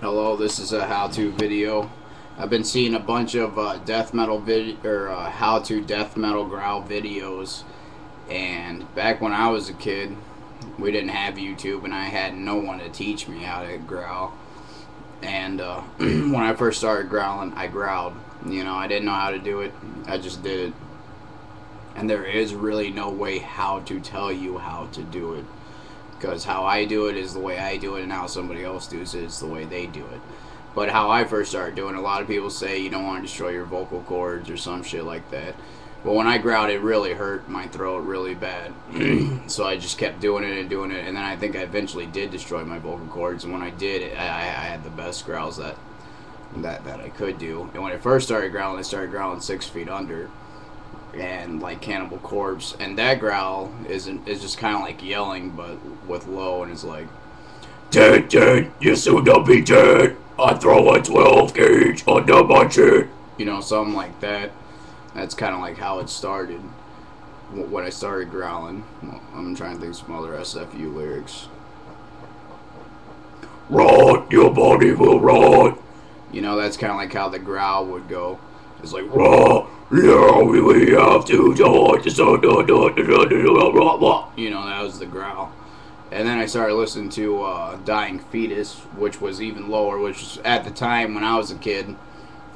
Hello, this is a how-to video. I've been seeing a bunch of death metal how-to death metal growl videos, and back when I was a kid, we didn't have YouTube, and I had no one to teach me how to growl. And when I first started growling, I growled. I didn't know how to do it. I just did it, and there is really no way how to tell you how to do it. Because how I do it is the way I do it, and how somebody else does it is the way they do it. But how I first started doing it, a lot of people say you don't want to destroy your vocal cords or some shit like that. But when I growled, it really hurt my throat really bad. So I just kept doing it and doing it, and then I think I eventually did destroy my vocal cords. And when I did, I had the best growls that I could do. And when I first started growling, I started growling 6 feet under, and like Cannibal Corpse, and that growl is just kind of like yelling, but with low, and it's like, "Dead, dead, you soon to be dead. I throw a 12 gauge under my chin." Something like that. That's kind of like how it started when I started growling. Well, I'm trying to think of some other SFU lyrics. "Rot, your body will rot." That's kind of like how the growl would go. It's like, "Raw, yeah, we have to die." That was the growl. And then I started listening to Dying Fetus, which was even lower, which at the time when I was a kid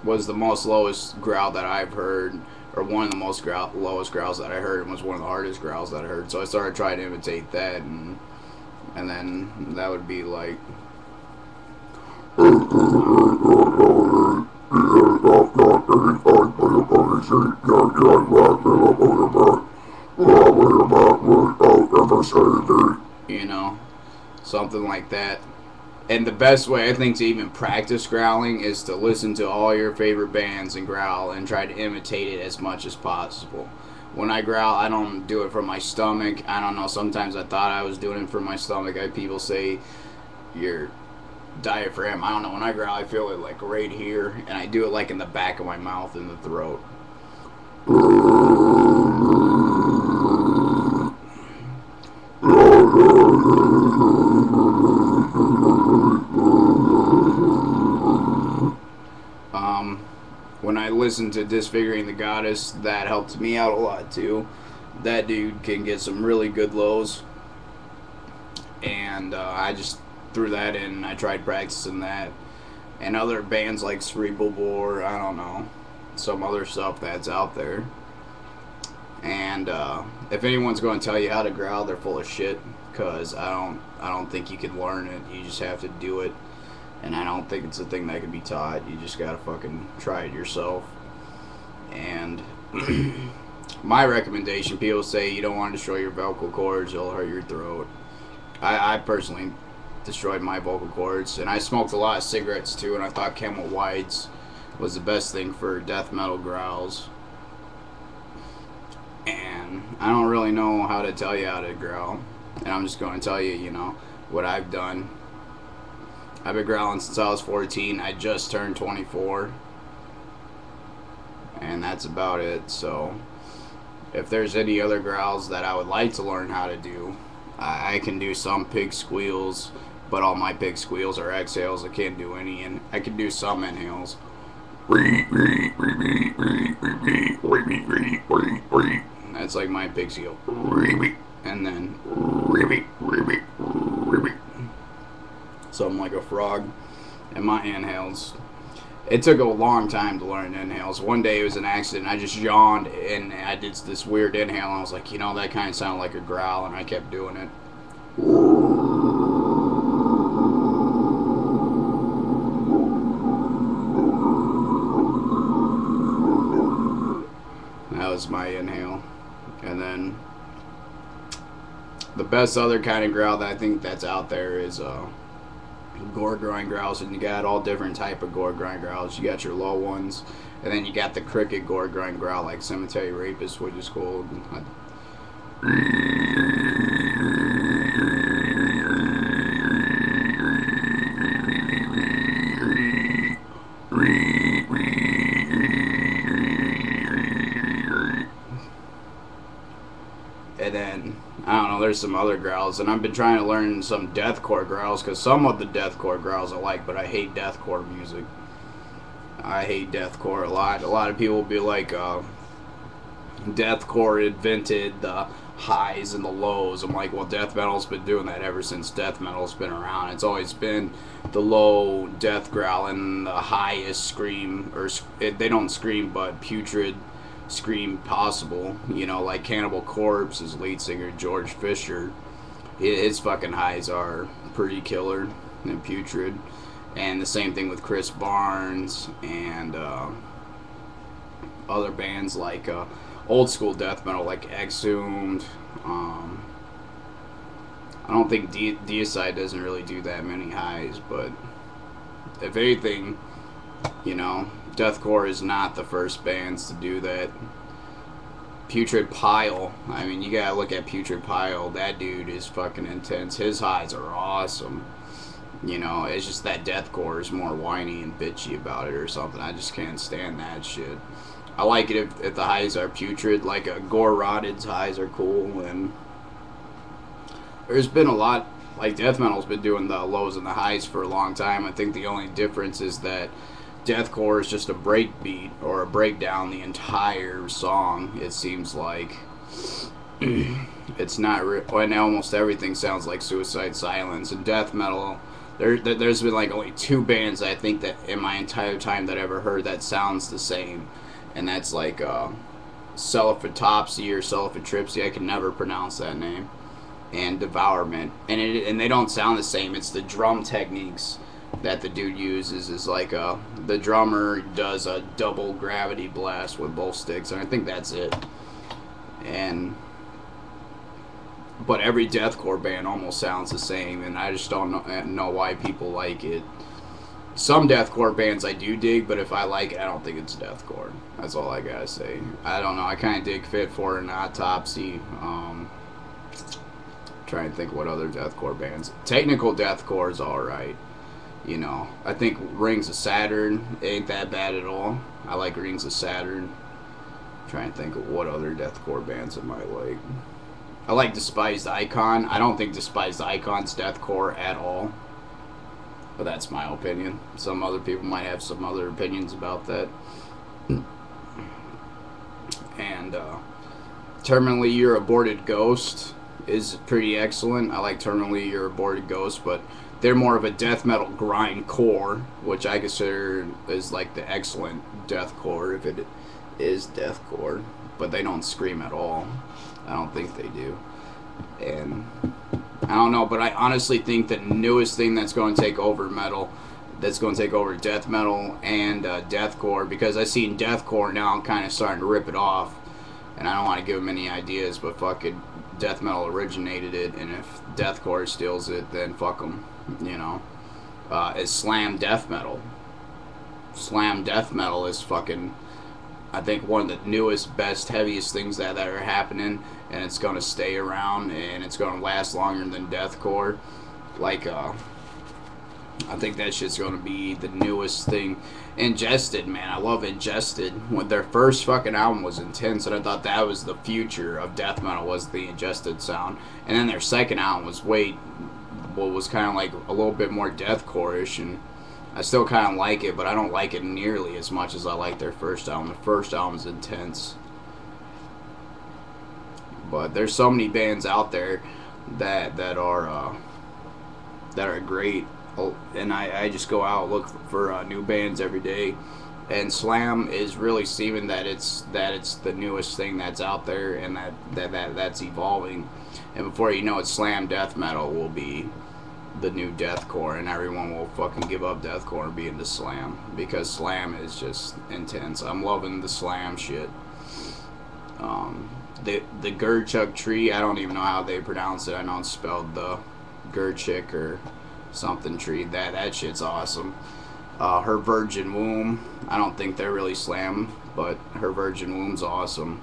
was the most lowest growl that I've heard, or one of the most lowest growls that I heard, and was one of the hardest growls that I heard. So I started trying to imitate that, and then that would be like, you know, something like that. And the best way I think to even practice growling is to listen to all your favorite bands and growl and try to imitate it as much as possible. When I growl, I don't do it from my stomach. I don't know. Sometimes I thought I was doing it from my stomach. People say your diaphragm. I don't know. When I growl, I feel it like right here, and I do it like in the back of my mouth and the throat. When I listen to Disfiguring the Goddess, that helped me out a lot too. That dude can get some really good lows, and I just threw that in. And I tried practicing that, and other bands like Cerebral Bore. I don't know, some other stuff that's out there. And if anyone's going to tell you how to growl, they're full of shit. Cause I don't think you can learn it. You just have to do it, and I don't think it's a thing that can be taught. You just gotta fucking try it yourself. And my recommendation: people say you don't want to destroy your vocal cords; it'll hurt your throat. I personally destroyed my vocal cords, and I smoked a lot of cigarettes too. And I thought Camel Whites was the best thing for death metal growls. And I don't really know how to tell you how to growl. And I'm just going to tell you, what I've done. I've been growling since I was 14. I just turned 24. And that's about it. So, if there's any other growls that I would like to learn how to do, I can do some pig squeals. But all my pig squeals are exhales. I can't do any. And I can do some inhales. That's like my pig squeal. And then something like a frog. And my inhales, it took a long time to learn inhales. One day it was an accident. I just yawned and I did this weird inhale, and I was like, that kind of sounded like a growl, and I kept doing it. That was my inhale. And then the best other kind of growl that I think that's out there is gore grind growls, and you got all different type of gore grind growls. You got your low ones, and then you got the cricket gore grind growl like Cemetery Rapist, which is cool. And then I don't know. there's some other growls, and I've been trying to learn some deathcore growls, because some of the deathcore growls I like, but I hate deathcore music. I hate deathcore a lot. A lot of people will be like, deathcore invented the highs and the lows. I'm like, well, death metal's been doing that ever since death metal's been around. It's always been the low death growl and the highest scream, or they don't scream, but putrid scream possible. You know, like Cannibal Corpse's lead singer George Fisher, his fucking highs are pretty killer and putrid. And the same thing with Chris Barnes and other bands like old school death metal like Exhumed. I don't think Deicide doesn't really do that many highs, but if anything, you know, deathcore is not the first bands to do that. Putrid Pile, I mean, you gotta look at Putrid Pile. That dude is fucking intense. His highs are awesome. You know, it's just that deathcore is more whiny and bitchy about it or something. I just can't stand that shit. I like it if the highs are putrid, like Gore Rotted's highs are cool, and there's been a lot, like death metal's been doing the lows and the highs for a long time. I think the only difference is that deathcore is just a breakbeat or a breakdown the entire song, it seems like. It's not and almost everything sounds like Suicide Silence. And death metal, there's been like only 2 bands I think that in my entire time that I ever heard that sounds the same, and that's like Celiphatopsy or Celiphatripsy, I can never pronounce that name, and Devourment, and they don't sound the same. It's the drum techniques that the dude uses. Is like the drummer does a double gravity blast with both sticks, and I think that's it. But every deathcore band almost sounds the same, and I just don't know why people like it. Some deathcore bands I do dig, but if I like it, I don't think it's deathcore. That's all I gotta say. I don't know. I kind of dig Fit for an Autopsy. Trying to think what other deathcore bands. Technical deathcore is alright. You know, I think Rings of Saturn ain't that bad at all. I like Rings of Saturn. Trying to think of what other deathcore bands I might like. I like Despised Icon. I don't think Despised Icon's deathcore at all, but that's my opinion. Some other people might have some other opinions about that. And Terminally You're Aborted Ghost is pretty excellent. I like Terminally You're Aborted Ghost, but they're more of a death metal grindcore, which I consider is like the excellent deathcore, if it is deathcore, but they don't scream at all. I don't think they do. And I don't know, but I honestly think the newest thing that's going to take over metal, that's going to take over death metal and deathcore, because I've seen deathcore now kind of starting to rip it off, and I don't want to give them any ideas, but fucking death metal originated it, and if deathcore steals it, then fuck them, you know. It's slam death metal. Slam death metal is fucking, I think, one of the newest, best, heaviest things that are happening, and it's going to stay around, and it's going to last longer than deathcore. Like, I think that shit's going to be the newest thing. Ingested, man, I love Ingested. When their first fucking album was intense, and I thought that was the future of death metal, was the Ingested sound. And then their second album was was kind of like a little bit more deathcore-ish, and I still kind of like it, but I don't like it nearly as much as I like their first album. The first album's intense. But there's so many bands out there that are great, and I just go out and look for new bands every day. And slam is really seeming that it's the newest thing that's out there, and that's evolving. And before you know it, slam death metal will be the new deathcore, and everyone will fucking give up deathcore and be into slam, because slam is just intense. I'm loving the slam shit. The Gurchuk tree, I don't even know how they pronounce it. I know it's spelled the Gurchik or something tree. That shit's awesome. Her Virgin Womb, I don't think they're really slam, but Her Virgin Womb's awesome.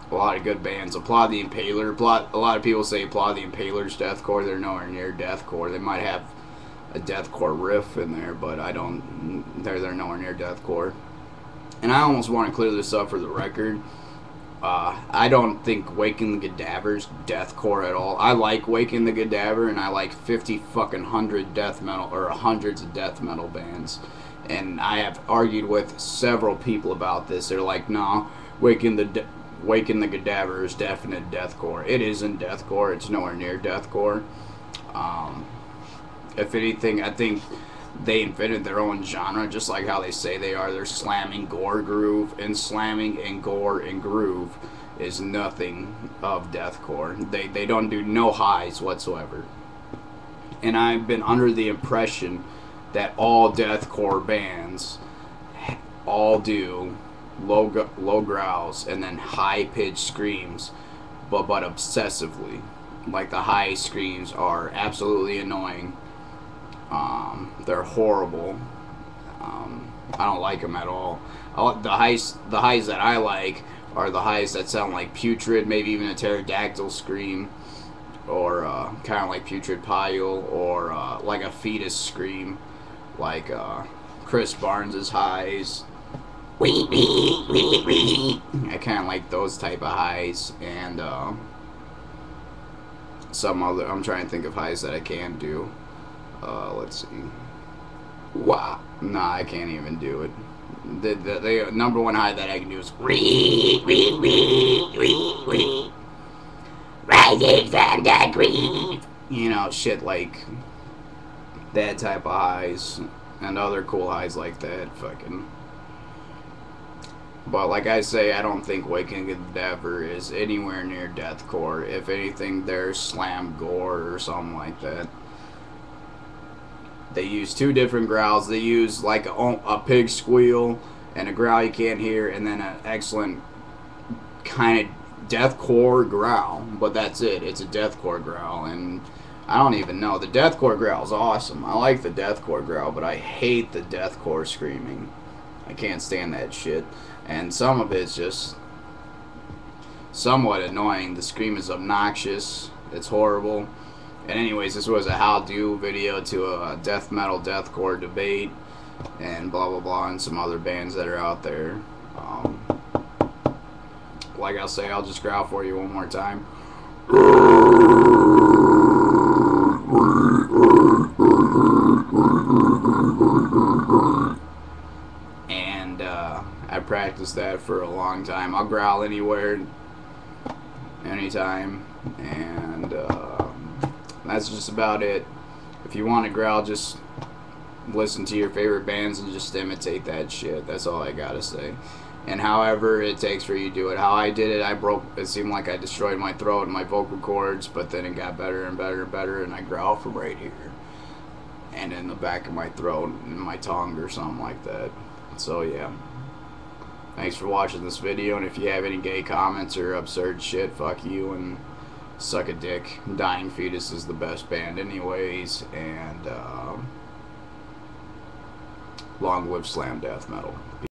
A lot of good bands. Applaud the Impaler. A lot of people say Applaud the Impaler's deathcore. They're nowhere near deathcore. They might have a deathcore riff in there, but I don't. They're nowhere near deathcore. And I almost want to clear this up for the record. I don't think Waking the Cadaver's deathcore at all. I like Waking the Cadaver, and I like 50 fucking hundred death metal, or hundreds of death metal bands. And I have argued with several people about this. They're like, no, Waking the Cadaver is definite deathcore. It isn't deathcore. It's nowhere near deathcore. If anything, I think they invented their own genre, just like how they say they are. They're slamming gore groove, and slamming and gore and groove is nothing of deathcore. They don't do no highs whatsoever. And I've been under the impression that all deathcore bands all do low growls and then high pitched screams, but obsessively. Like, the high screams are absolutely annoying. They're horrible. I don't like them at all. The highs that I like are the highs that sound like Putrid, maybe even a pterodactyl scream, or kind of like Putrid Pile, or like a fetus scream, like Chris Barnes's highs. I kind of like those type of highs, and some other. I'm trying to think of highs that I can do. Let's see. Wow. Nah, I can't even do it. The number one high that I can do is rising from the grave. You know, shit like that type of highs, and other cool highs like that. Fucking. But like I say, I don't think Waking the Cadaver is anywhere near deathcore. If anything, they're slam gore or something like that. They use two different growls. They use like a pig squeal and a growl you can't hear, and then an excellent kind of deathcore growl. But that's it. It's a deathcore growl, and I don't even know. The deathcore growl is awesome. I like the deathcore growl, but I hate the deathcore screaming. I can't stand that shit. And some of it's just somewhat annoying. The scream is obnoxious. It's horrible. And anyways, this was a how-do video to a death metal, deathcore debate, and blah blah blah, and some other bands that are out there. Like I'll say, I'll just growl for you one more time. And I practiced that for a long time. I'll growl anywhere, anytime, and that's just about it. If you want to growl, just listen to your favorite bands and just imitate that shit. That's all I gotta say. And however it takes for you to do it. How I did it, it seemed like I destroyed my throat and my vocal cords, but then it got better and better and better, and I growl from right here. And in the back of my throat and my tongue or something like that. So yeah. Thanks for watching this video, and if you have any gay comments or absurd shit, fuck you and suck a dick. Dying Fetus is the best band anyways, and long live slam death metal.